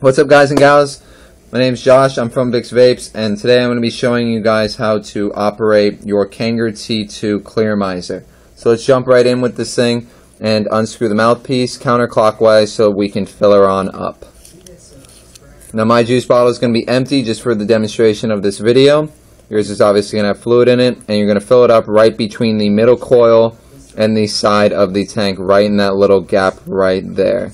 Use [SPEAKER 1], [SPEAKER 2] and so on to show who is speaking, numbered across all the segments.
[SPEAKER 1] What's up, guys and gals? My name is Josh. I'm from Vic's Vapes, and today I'm going to be showing you guys how to operate your Kanger T2 Clearomizer. So let's jump right in with this thing and unscrew the mouthpiece counterclockwise so we can fill her on up. Now my juice bottle is going to be empty just for the demonstration of this video. Yours is obviously going to have fluid in it, and you're going to fill it up right between the middle coil and the side of the tank, right in that little gap right there.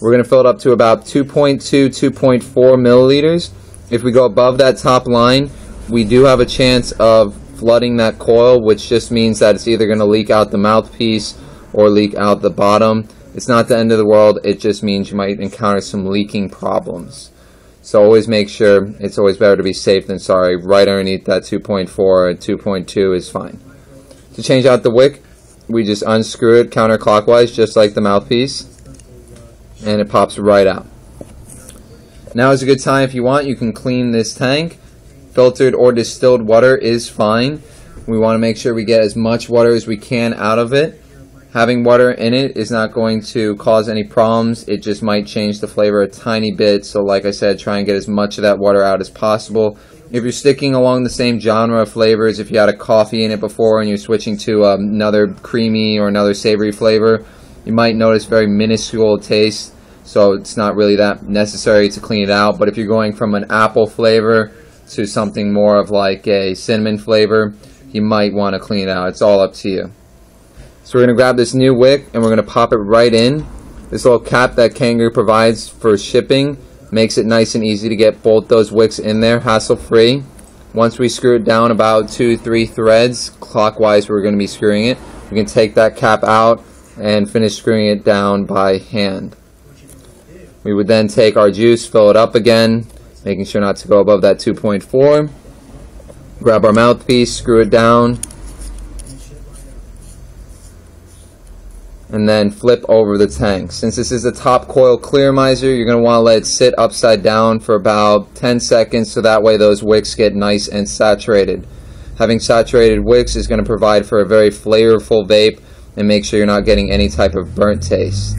[SPEAKER 1] We're going to fill it up to about 2.2, 2.4 milliliters. If we go above that top line, we do have a chance of flooding that coil, which just means that it's either going to leak out the mouthpiece or leak out the bottom. It's not the end of the world, it just means you might encounter some leaking problems. So always make sure, it's always better to be safe than sorry. Right underneath that 2.4 or 2.2 is fine. To change out the wick, we just unscrew it counterclockwise, just like the mouthpiece, and it pops right out. Now is a good time. If you want, you can clean this tank. Filtered or distilled water is fine. We want to make sure we get as much water as we can out of it. Having water in it is not going to cause any problems. It just might change the flavor a tiny bit. So like I said, try and get as much of that water out as possible. If you're sticking along the same genre of flavors, if you had a coffee in it before and you're switching to another creamy or another savory flavor, you might notice very minuscule taste, so it's not really that necessary to clean it out. But if you're going from an apple flavor to something more of like a cinnamon flavor, you might want to clean it out. It's all up to you. So we're going to grab this new wick and we're going to pop it right in. This little cap that Kanger provides for shipping makes it nice and easy to get both those wicks in there, hassle-free. Once we screw it down about 2-3 threads, clockwise we're going to be screwing it, we can take that cap out and finish screwing it down by hand. We would then take our juice, fill it up again, making sure not to go above that 2.4. Grab our mouthpiece, screw it down, and then flip over the tank. Since this is a top coil Clearomizer, you're going to want to let it sit upside down for about 10 seconds so that way those wicks get nice and saturated. Having saturated wicks is going to provide for a very flavorful vape and make sure you're not getting any type of burnt taste.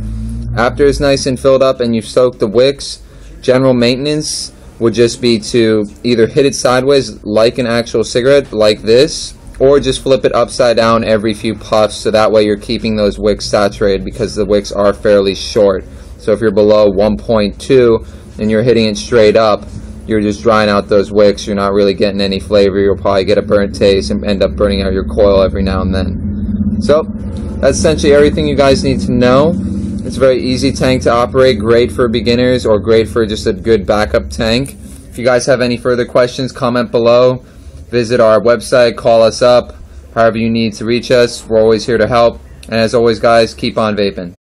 [SPEAKER 1] After it's nice and filled up and you've soaked the wicks, general maintenance would just be to either hit it sideways like an actual cigarette, like this, or just flip it upside down every few puffs so that way you're keeping those wicks saturated, because the wicks are fairly short. So if you're below 1.2 and you're hitting it straight up, you're just drying out those wicks, you're not really getting any flavor, you'll probably get a burnt taste and end up burning out your coil every now and then. So that's essentially everything you guys need to know. It's a very easy tank to operate, great for beginners or great for just a good backup tank. If you guys have any further questions, comment below. Visit our website, call us up, however you need to reach us. We're always here to help. And as always, guys, keep on vaping.